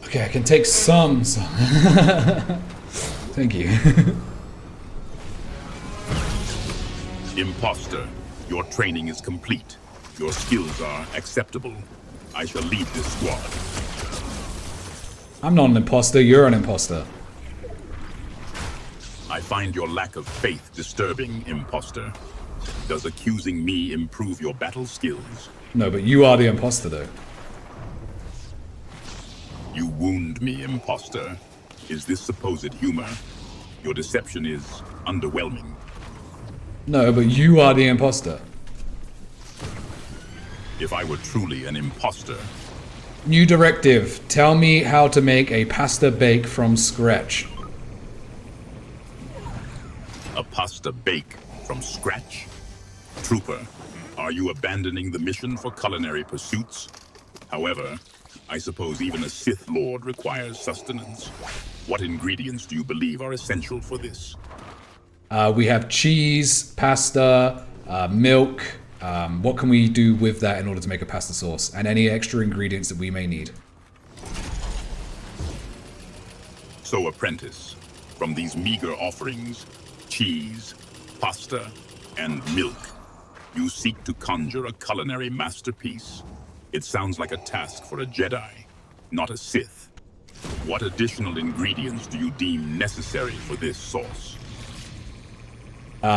Okay, I can take some. Thank you. Imposter, your training is complete. Your skills are acceptable. I shall lead this squad. I'm not an imposter, you're an imposter. I find your lack of faith disturbing, imposter. Does accusing me improve your battle skills? No, but you are the imposter, though. You wound me, imposter. Is this supposed humor? Your deception is underwhelming. No, but you are the imposter. If I were truly an imposter, New directive. Tell me how to make a pasta bake from scratch. a pasta bake from scratch? Trooper, are you abandoning the mission for culinary pursuits? However, I suppose even a Sith Lord requires sustenance. What ingredients do you believe are essential for this? We have cheese, pasta, milk. What can we do with that in order to make a pasta sauce? And any extra ingredients that we may need. So, apprentice, from these meager offerings, cheese, pasta, and milk, you seek to conjure a culinary masterpiece. It sounds like a task for a Jedi, not a Sith. What additional ingredients do you deem necessary for this sauce?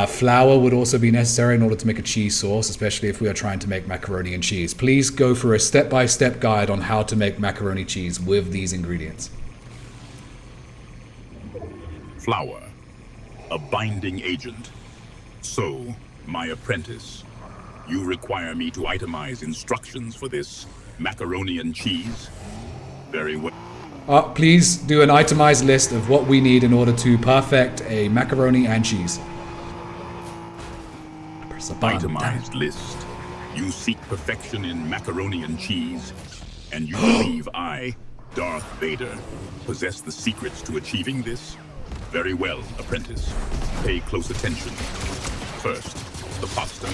Flour would also be necessary in order to make a cheese sauce, especially if we are trying to make macaroni and cheese. Please go for a step-by-step guide on how to make macaroni cheese with these ingredients. Flour, a binding agent. So, my apprentice, you require me to itemize instructions for this macaroni and cheese? Very well. Please do an itemized list of what we need in order to perfect a macaroni and cheese. Press the button. Itemized list. You seek perfection in macaroni and cheese, and you believe I, Darth Vader, possess the secrets to achieving this? Very well, apprentice. Pay close attention. First, the pasta.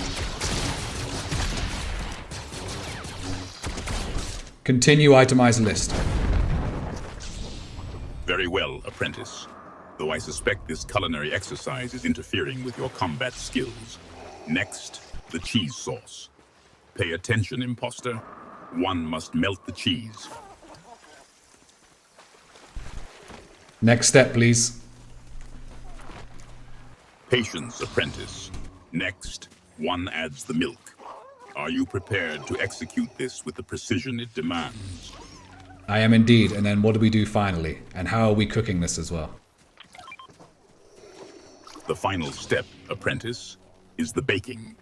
Continue itemized list. Very well, apprentice. Though I suspect this culinary exercise is interfering with your combat skills. Next, the cheese sauce. Pay attention, imposter. One must melt the cheese. Next step, please. Patience, apprentice. Next, one adds the milk. Are you prepared to execute this with the precision it demands? I am indeed. And then what do we do finally? And how are we cooking this as well? The final step, apprentice, is the baking.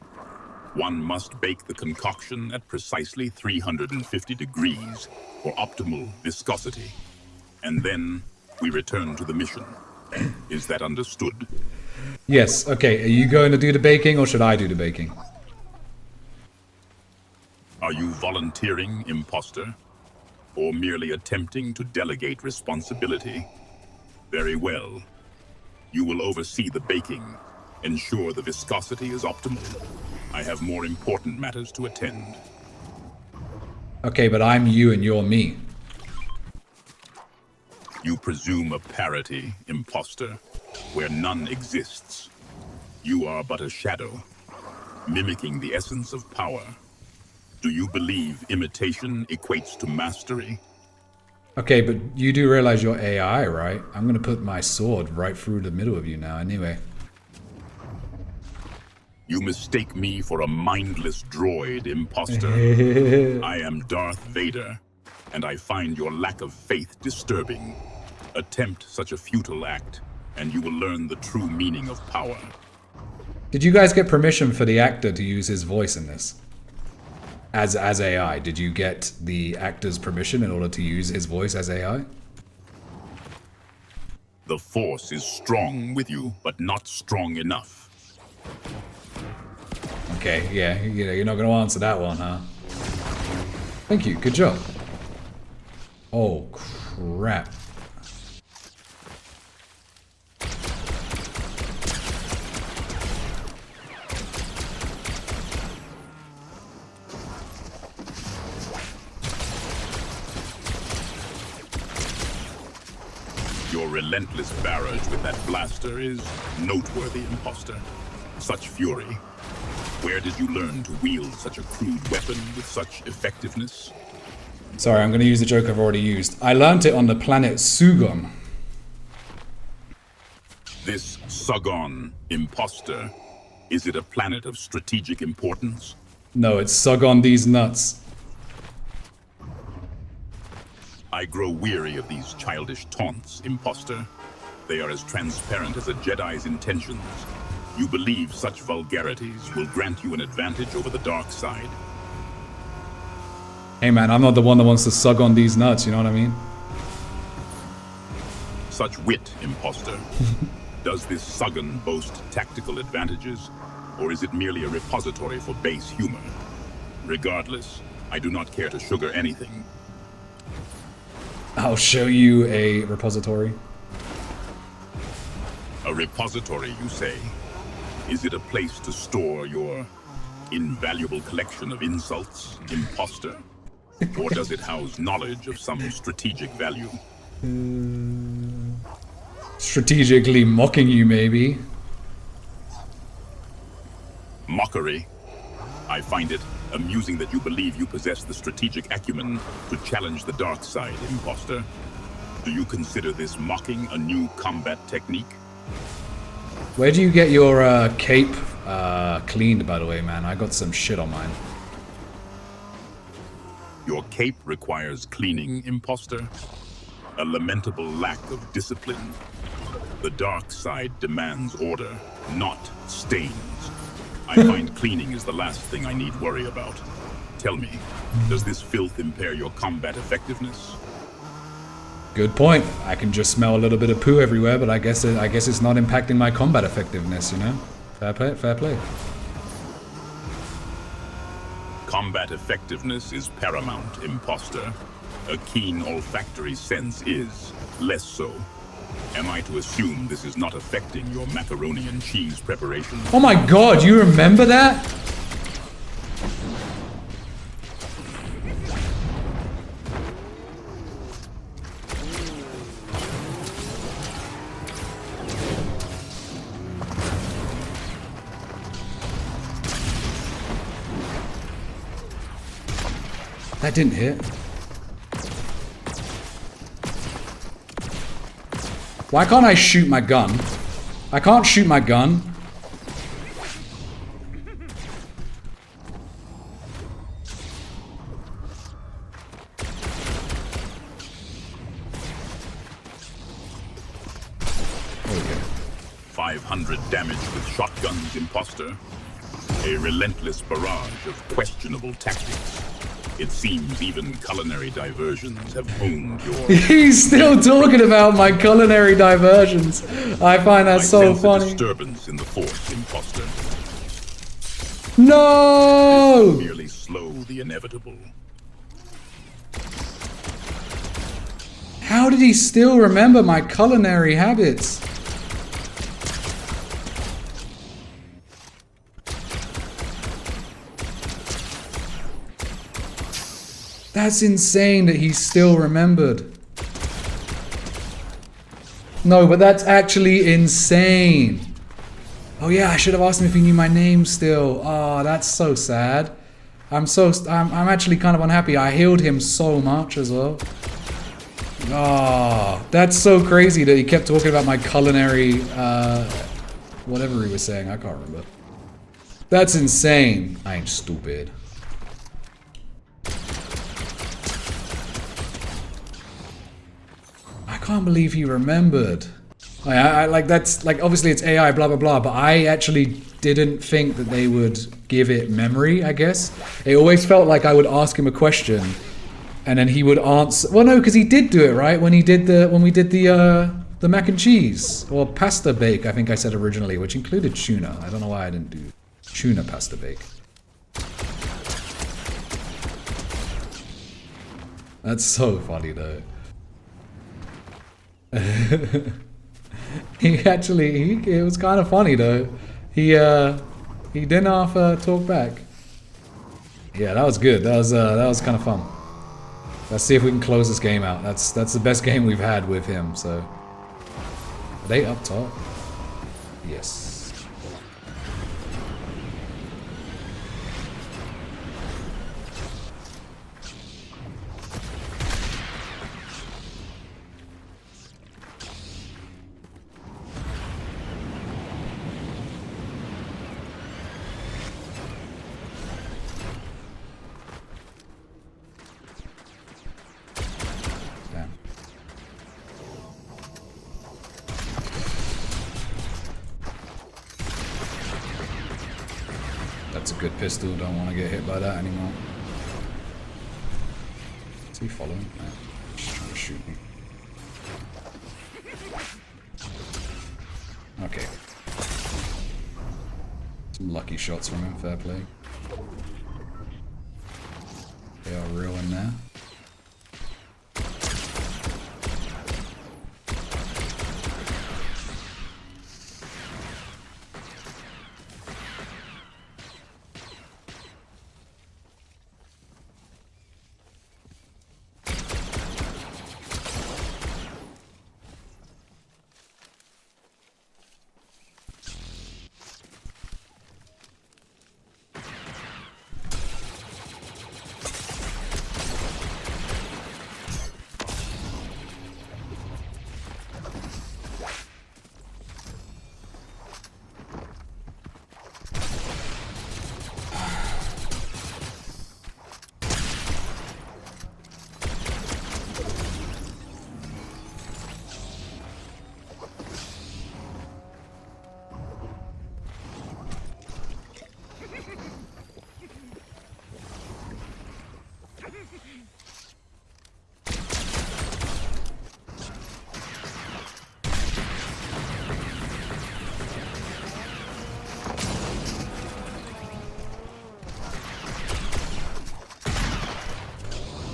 One must bake the concoction at precisely 350 degrees for optimal viscosity. And then we return to the mission. Is that understood? Yes, okay. Are you going to do the baking or should I do the baking? Are you volunteering, imposter? Or merely attempting to delegate responsibility? Very well. You will oversee the baking, ensure the viscosity is optimal. I have more important matters to attend. Okay, but I'm you and you're me. You presume a parity, imposter, where none exists. You are but a shadow, mimicking the essence of power. Do you believe imitation equates to mastery? Okay, but you do realize you're AI, right? I'm gonna put my sword right through the middle of you now anyway. You mistake me for a mindless droid, imposter. I am Darth Vader, and I find your lack of faith disturbing. Attempt such a futile act, and you will learn the true meaning of power. Did you guys get permission for the actor to use his voice in this? As AI, did you get the actor's permission in order to use his voice as AI? The Force is strong with you, but not strong enough. Okay, yeah, you're not gonna answer that one, huh? Thank you, good job. Oh, crap. Your relentless barrage with that blaster is noteworthy, imposter. Such fury. Where did you learn to wield such a crude weapon with such effectiveness? Sorry, I'm going to use the joke I've already used. I learned it on the planet Sugon. This Sugon imposter, is it a planet of strategic importance? No, it's Sugon these nuts. I grow weary of these childish taunts, imposter. They are as transparent as a Jedi's intentions. You believe such vulgarities will grant you an advantage over the dark side. Hey man, I'm not the one that wants to suck on these nuts, you know what I mean? Such wit, imposter. Does this Sugon boast tactical advantages, or is it merely a repository for base humor? Regardless, I do not care to sugar anything. I'll show you a repository. A repository, you say? Is it a place to store your invaluable collection of insults, imposter? Or does it house knowledge of some strategic value? Strategically mocking you, maybe. Mockery. I find it amusing that you believe you possess the strategic acumen to challenge the dark side, imposter. Do you consider this mocking a new combat technique? Where do you get your cape cleaned, by the way, man? I got some shit on mine. Your cape requires cleaning, imposter. A lamentable lack of discipline. The dark side demands order, not stains. I find cleaning is the last thing I need worry about. Tell me, does this filth impair your combat effectiveness? Good point. I can just smell a little bit of poo everywhere, but I guess it's not impacting my combat effectiveness, you know? Fair play, fair play. Combat effectiveness is paramount, imposter. A keen olfactory sense is less so. Am I to assume this is not affecting your macaroni and cheese preparation? Oh my god, you remember that? That didn't hit. Why can't I shoot my gun? I can't shoot my gun. There we go. 500 damage with shotguns, imposter. A relentless barrage of questionable tactics. It seems even culinary diversions have honed your... He's still talking about my culinary diversions. I find that so funny. A disturbance in the force, imposter. No! This merely slow the inevitable. How did he still remember my culinary habits? That's insane that he still remembered. No, but that's actually insane. Oh yeah, I should have asked him if he knew my name still. Oh, that's so sad. I'm actually kind of unhappy. I healed him so much as well. Oh, that's so crazy that he kept talking about my culinary, whatever he was saying. I can't remember. That's insane. I ain't stupid. I can't believe he remembered. I like, that's like, obviously it's AI, blah blah blah, but I actually didn't think that they would give it memory, I guess. It always felt like I would ask him a question and then he would answer. Well, no, because he did do it, right? When we did the mac and cheese or pasta bake, I think I said originally, which included tuna. I don't know why I didn't do tuna pasta bake. That's so funny though. It was kind of funny though. He didn't half talk back. Yeah, that was good. That was kind of fun. Let's see if we can close this game out. That's the best game we've had with him. So they up top? Yes. That's a good pistol, don't want to get hit by that anymore. Is he following? No, just trying to shoot me. Okay. Some lucky shots from him, fair play. They are real in there.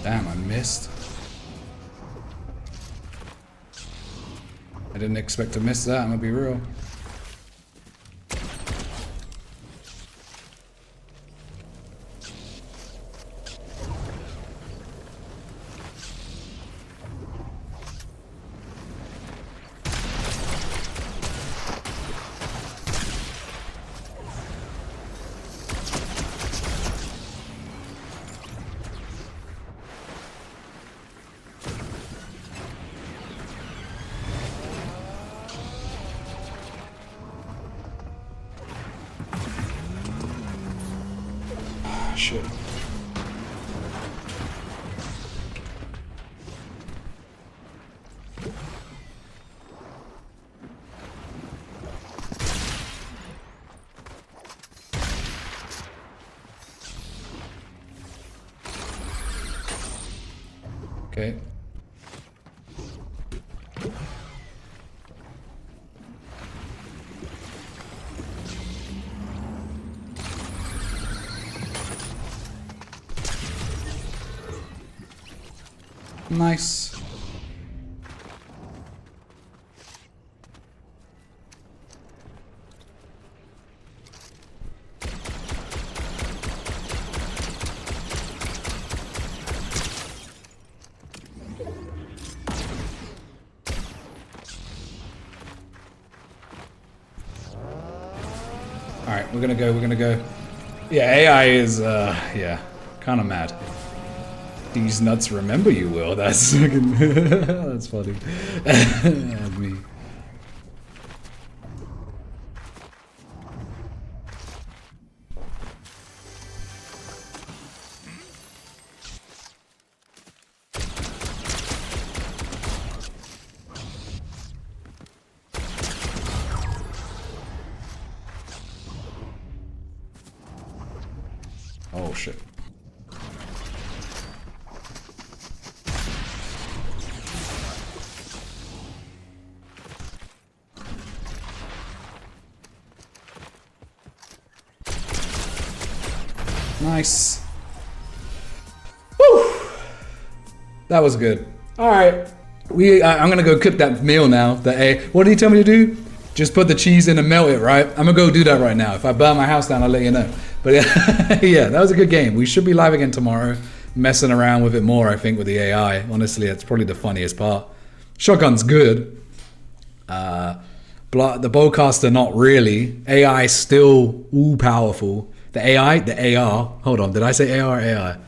Damn, I missed. I didn't expect to miss that, I'm gonna be real. Shit. Okay. Nice. Alright, we're gonna go. Yeah, AI is, yeah, kind of mad. These nuts remember you, Will. That's fucking that's funny. That's me. Oh shit. Nice. Woo! That was good. All right, I'm gonna go cook that meal now. What did he tell me to do? Just put the cheese in and melt it, right? I'm gonna go do that right now. If I burn my house down, I'll let you know. But yeah, that was a good game. We should be live again tomorrow, messing around with it more. I think with the AI. Honestly, it's probably the funniest part. Shotgun's good. the bowcaster not really. AI still all powerful. The AI, the AR. Hold on, did I say AR or AI?